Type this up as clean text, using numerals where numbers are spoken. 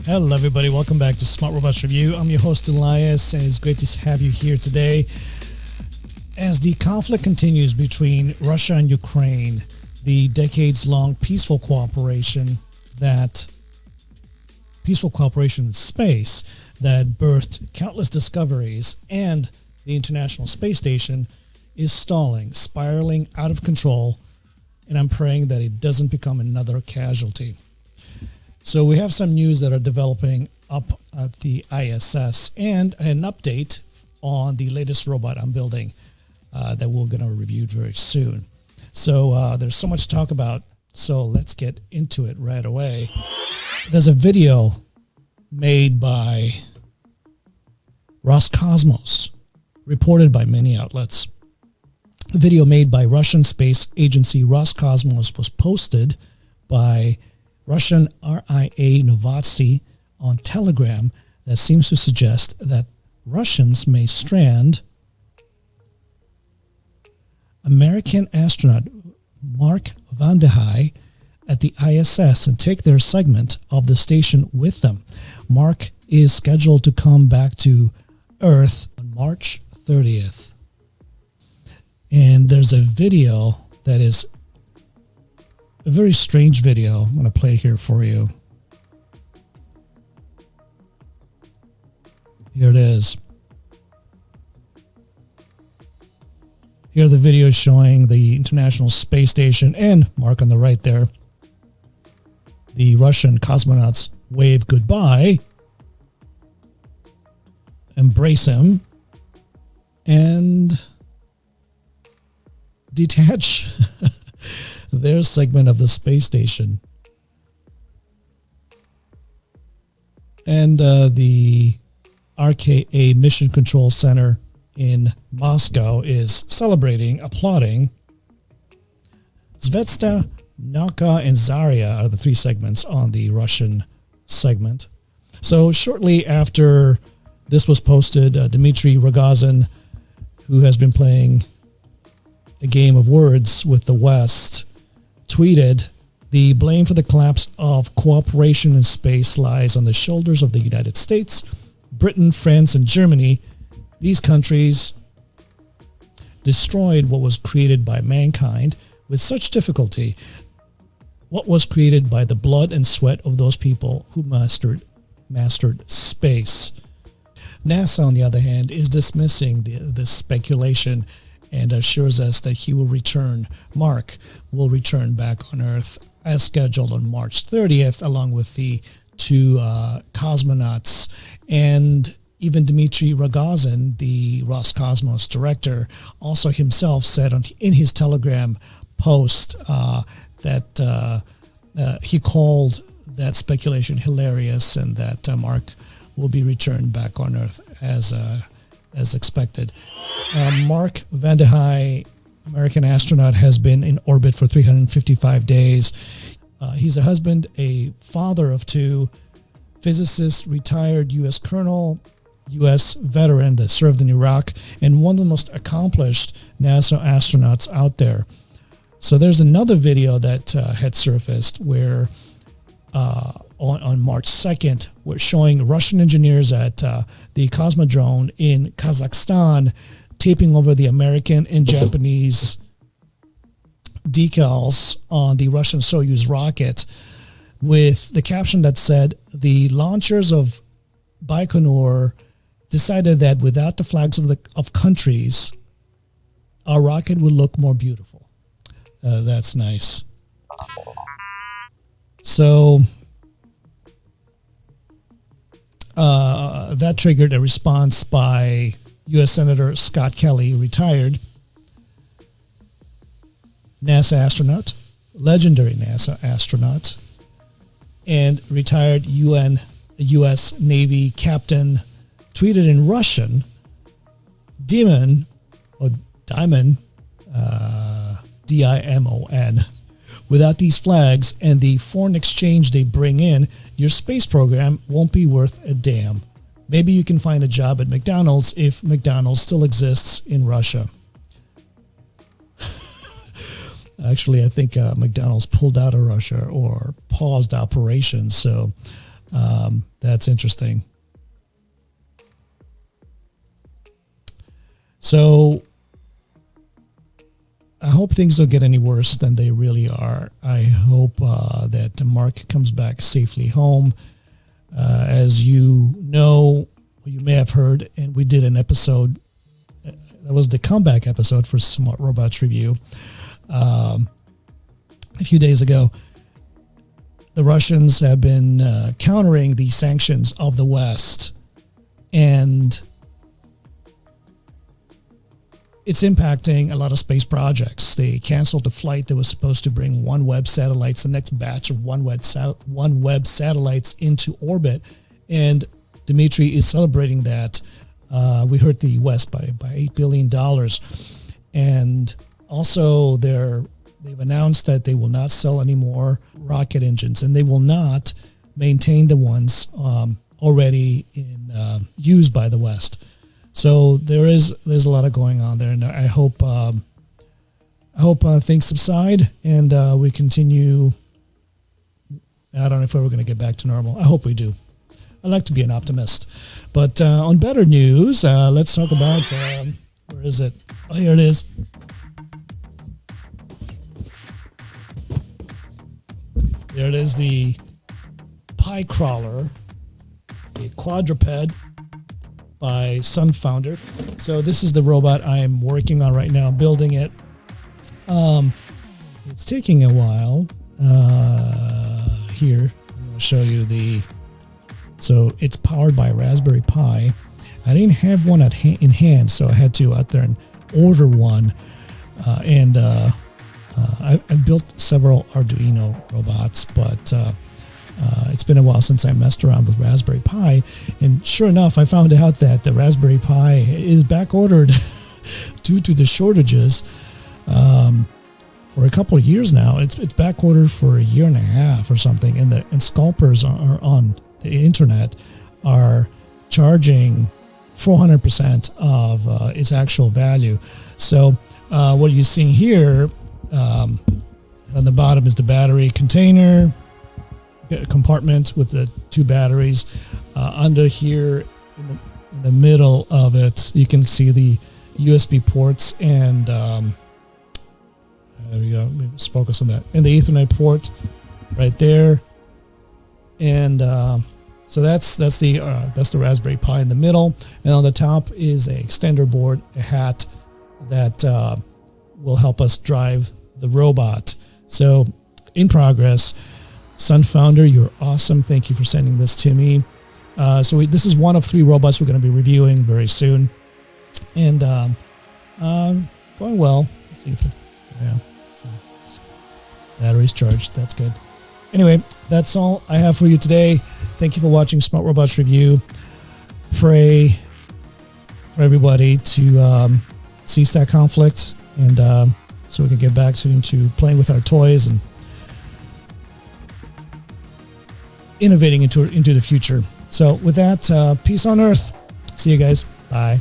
Hello everybody, welcome back to Smart Robots Review. I'm your host Elias, and it's great to have you here today. As the conflict continues between Russia and Ukraine, the decades-long peaceful cooperation in space that birthed countless discoveries, and the International Space Station is stalling, spiraling out of control, and I'm praying that it doesn't become another casualty. So we have some news that are developing up at the ISS and an update on the latest robot I'm building that we're going to review very soon. So there's so much to talk about, so let's get into it right away. There's a video made by Roscosmos, reported by many outlets. The video made by Russian space agency Roscosmos was posted by Russian RIA Novosti on Telegram that seems to suggest that Russians may strand American astronaut Mark Vande Hei at the ISS and take their segment of the station with them. Mark is scheduled to come back to Earth on March 30th. And there's a video that is a very strange video. I'm going to play it here for you. Here it is. Here are the videos showing the International Space Station and Mark on the right there. The Russian cosmonauts wave goodbye, embrace him, and detach their segment of the space station. And the RKA Mission Control Center in Moscow is celebrating, applauding. Zvezda, Nauka, and Zarya are the three segments on the Russian segment. So shortly after this was posted, Dmitry Rogozin, who has been playing a game of words with the West, tweeted, "The blame for the collapse of cooperation in space lies on the shoulders of the United States, Britain, France, and Germany. These countries destroyed what was created by mankind with such difficulty, what was created by the blood and sweat of those people who mastered space." NASA, on the other hand, is dismissing this speculation and assures us that he will return. Mark will return back on Earth as scheduled on March 30th, along with the two cosmonauts. And even Dmitry Rogozin, the Roscosmos director, also himself said in his Telegram post that he called that speculation hilarious, and that Mark will be returned back on Earth as expected. Mark Vande Hei, American astronaut, has been in orbit for 355 days. He's a husband, a father of two, physicist, retired U.S. colonel, U.S. veteran that served in Iraq, and one of the most accomplished NASA astronauts out there. So there's another video that had surfaced where on March 2nd, we're showing Russian engineers at the Cosmodrome in Kazakhstan taping over the American and Japanese decals on the Russian Soyuz rocket with the caption that said, "The launchers of Baikonur decided that without the flags of countries, our rocket would look more beautiful." That's nice. So that triggered a response by U.S. Senator Scott Kelly, retired NASA astronaut, legendary NASA astronaut, and retired U.S. Navy captain, tweeted in Russian, Dimon, D-I-M-O-N, "Without these flags and the foreign exchange they bring in, your space program won't be worth a damn. Maybe you can find a job at McDonald's if McDonald's still exists in Russia." Actually, I think McDonald's pulled out of Russia or paused operations. So that's interesting. So I hope things don't get any worse than they really are. I hope that Mark comes back safely home. As you know, you may have heard, and we did an episode, that was the comeback episode for Smart Robots Review a few days ago. The Russians have been countering the sanctions of the West, and it's impacting a lot of space projects. They canceled the flight that was supposed to bring OneWeb satellites, the next batch of OneWeb satellites into orbit, and Dmitry is celebrating that. We hurt the West by $8 billion. And also they've announced that they will not sell any more rocket engines, and they will not maintain the ones already in used by the West. So there's a lot of going on there, and I hope things subside and we continue. I don't know if we're going to get back to normal. I hope we do. I like to be an optimist. But on better news, let's talk about, where is it? Oh, here it is. There it is, the PiCrawler, a quadruped by Sunfounder. So this is the robot I'm working on right now, building it. It's taking a while. Here, I'm going to show you so it's powered by a Raspberry Pi. I didn't have one in hand, so I had to out there and order one. I built several Arduino robots, but it's been a while since I messed around with Raspberry Pi. And sure enough, I found out that the Raspberry Pi is back ordered due to the shortages for a couple of years now. It's back ordered for a year and a half or something, and scalpers are on the internet are charging 400% of its actual value. So what you're seeing here on the bottom is the battery container compartment with the two batteries. Under here in the middle of it, you can see the USB ports, and there we go. Let's focus on that. And the Ethernet port right there. And so that's the Raspberry Pi in the middle, and on the top is a extender board, a hat that will help us drive the robot. So in progress. Sunfounder, you're awesome. Thank you for sending this to me. This is one of 3 robots we're going to be reviewing very soon, and going well. Let's see if battery's charged. That's good. Anyway, that's all I have for you today. Thank you for watching Smart Robots Review. Pray for everybody to cease that conflict, and so we can get back soon to playing with our toys and innovating into the future. So with that, peace on Earth. See you guys. Bye.